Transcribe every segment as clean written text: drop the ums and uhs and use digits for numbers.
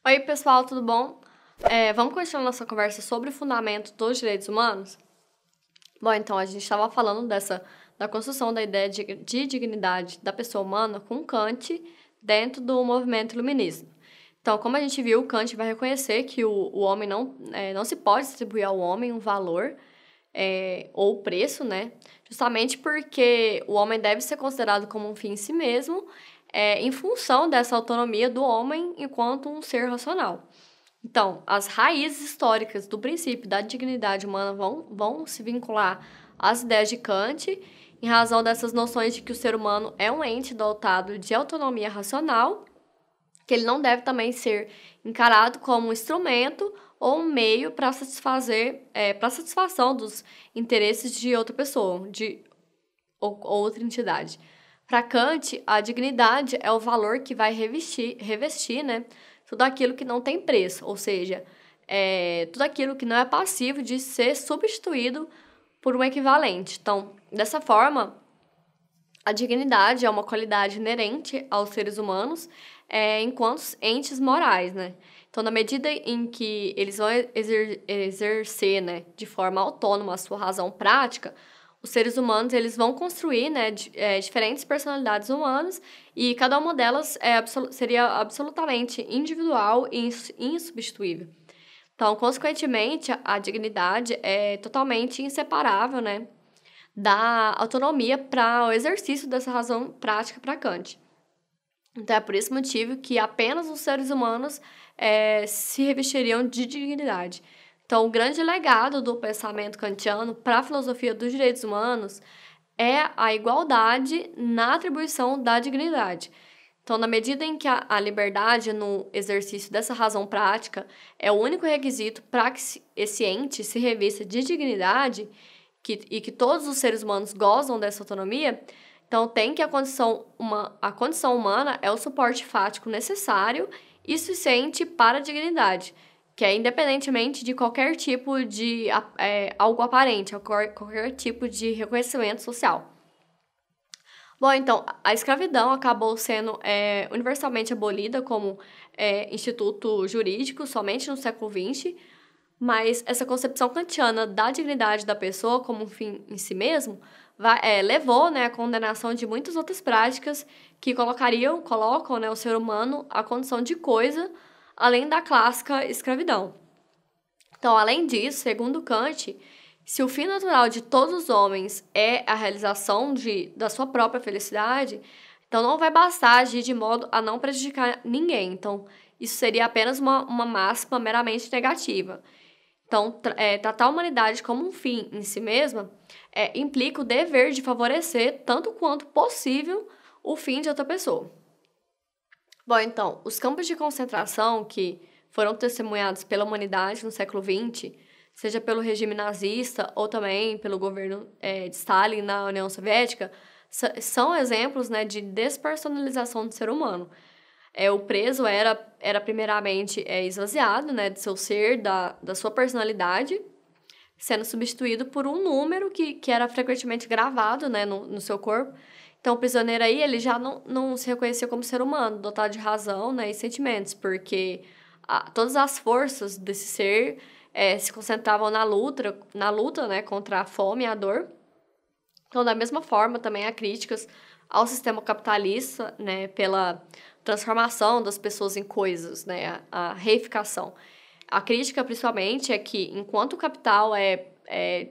Oi, pessoal, tudo bom? Vamos continuar nossa conversa sobre o fundamento dos direitos humanos? Bom, então, a gente estava falando da construção da ideia de dignidade da pessoa humana com Kant dentro do movimento iluminista. Então, como a gente viu, Kant vai reconhecer que o homem não se pode distribuir ao homem um valor ou preço, né? Justamente porque o homem deve ser considerado como um fim em si mesmo, em função dessa autonomia do homem enquanto um ser racional. Então, as raízes históricas do princípio da dignidade humana vão se vincular às ideias de Kant, em razão dessas noções de que o ser humano é um ente dotado de autonomia racional, que ele não deve também ser encarado como um instrumento ou um meio para satisfação dos interesses de outra pessoa, ou outra entidade. Para Kant, a dignidade é o valor que vai revestir, né, tudo aquilo que não tem preço, ou seja, tudo aquilo que não é passivo de ser substituído por um equivalente. Então, dessa forma, a dignidade é uma qualidade inerente aos seres humanos enquanto entes morais, né? Então, na medida em que eles vão exercer, né, de forma autônoma a sua razão prática, os seres humanos eles vão construir, né, diferentes personalidades humanas e cada uma delas seria absolutamente individual e insubstituível. Então, consequentemente, a dignidade é totalmente inseparável, né, da autonomia para o exercício dessa razão prática para Kant. Então, é por esse motivo que apenas os seres humanos se revestiriam de dignidade. Então, o grande legado do pensamento kantiano para a filosofia dos direitos humanos é a igualdade na atribuição da dignidade. Então, na medida em que a liberdade no exercício dessa razão prática é o único requisito para que esse ente se revista de dignidade e que todos os seres humanos gozam dessa autonomia, então tem que a condição humana é o suporte fático necessário e suficiente para a dignidade, que é independentemente de qualquer tipo de algo aparente, qualquer tipo de reconhecimento social. Bom, então, a escravidão acabou sendo universalmente abolida como instituto jurídico somente no século XX, mas essa concepção kantiana da dignidade da pessoa como um fim em si mesmo levou, né, à condenação de muitas outras práticas que colocam, né, o ser humano à condição de coisa, além da clássica escravidão. Então, além disso, segundo Kant, se o fim natural de todos os homens é a realização da sua própria felicidade, então não vai bastar agir de modo a não prejudicar ninguém. Então, isso seria apenas uma máxima meramente negativa. Então, tratar a humanidade como um fim em si mesma implica o dever de favorecer, tanto quanto possível, o fim de outra pessoa. Bom, então, os campos de concentração que foram testemunhados pela humanidade no século XX, seja pelo regime nazista ou também pelo governo de Stalin na União Soviética, são exemplos, né, de despersonalização do ser humano. O preso era primeiramente esvaziado, né, de seu ser, da sua personalidade, sendo substituído por um número que era frequentemente gravado, né, no seu corpo. Então, o prisioneiro aí, ele já não se reconhecia como ser humano, dotado de razão, né, e sentimentos, porque todas as forças desse ser se concentravam na luta, né, contra a fome e a dor. Então, da mesma forma, também há críticas ao sistema capitalista, né, pela transformação das pessoas em coisas, né, a reificação. A crítica, principalmente, é que enquanto o capital é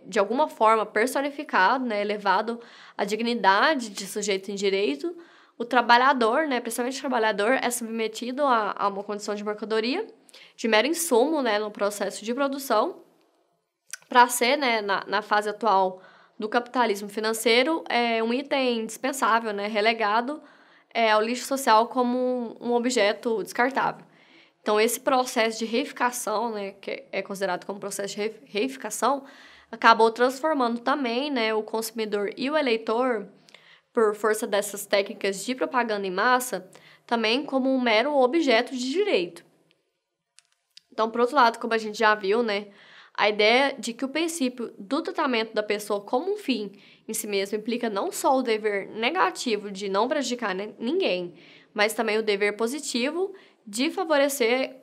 de alguma forma personificado, né, elevado à dignidade de sujeito em direito, o trabalhador, né, principalmente o trabalhador, é submetido a uma condição de mercadoria, de mero insumo, né, no processo de produção, para ser, né, na fase atual do capitalismo financeiro, um item indispensável, né, relegado ao lixo social como um objeto descartável. Então, esse processo de reificação, né, que é considerado como processo de reificação, acabou transformando também, né, o consumidor e o eleitor, por força dessas técnicas de propaganda em massa, também como um mero objeto de direito. Então, por outro lado, como a gente já viu, né, a ideia de que o princípio do tratamento da pessoa como um fim em si mesmo implica não só o dever negativo de não prejudicar ninguém, mas também o dever positivo de favorecer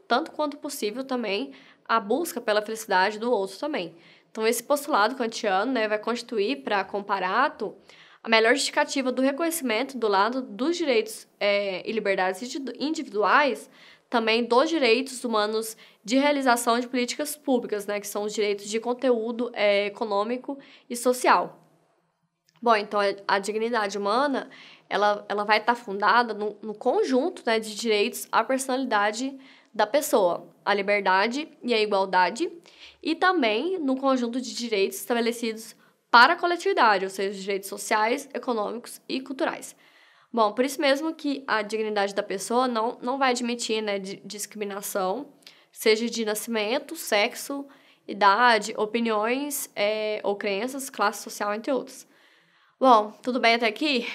tanto quanto possível também a busca pela felicidade do outro também. Então, esse postulado kantiano, né, vai constituir para comparato a melhor justificativa do reconhecimento do lado dos direitos e liberdades individuais, também dos direitos humanos de realização de políticas públicas, né, que são os direitos de conteúdo econômico e social. Bom, então a dignidade humana, ela vai estar fundada no conjunto, né, de direitos à personalidade da pessoa, a liberdade e a igualdade, e também no conjunto de direitos estabelecidos para a coletividade, ou seja, os direitos sociais, econômicos e culturais. Bom, por isso mesmo que a dignidade da pessoa não vai admitir, né, discriminação, seja de nascimento, sexo, idade, opiniões ou crenças, classe social, entre outros. Bom, tudo bem até aqui?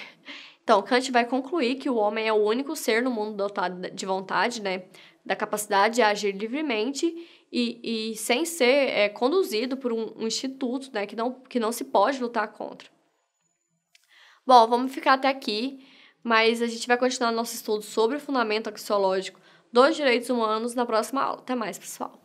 Então, Kant vai concluir que o homem é o único ser no mundo dotado de vontade, né, da capacidade de agir livremente e sem ser conduzido por um instituto, né, que não se pode lutar contra. Bom, vamos ficar até aqui, mas a gente vai continuar nosso estudo sobre o fundamento axiológico dos direitos humanos na próxima aula. Até mais, pessoal!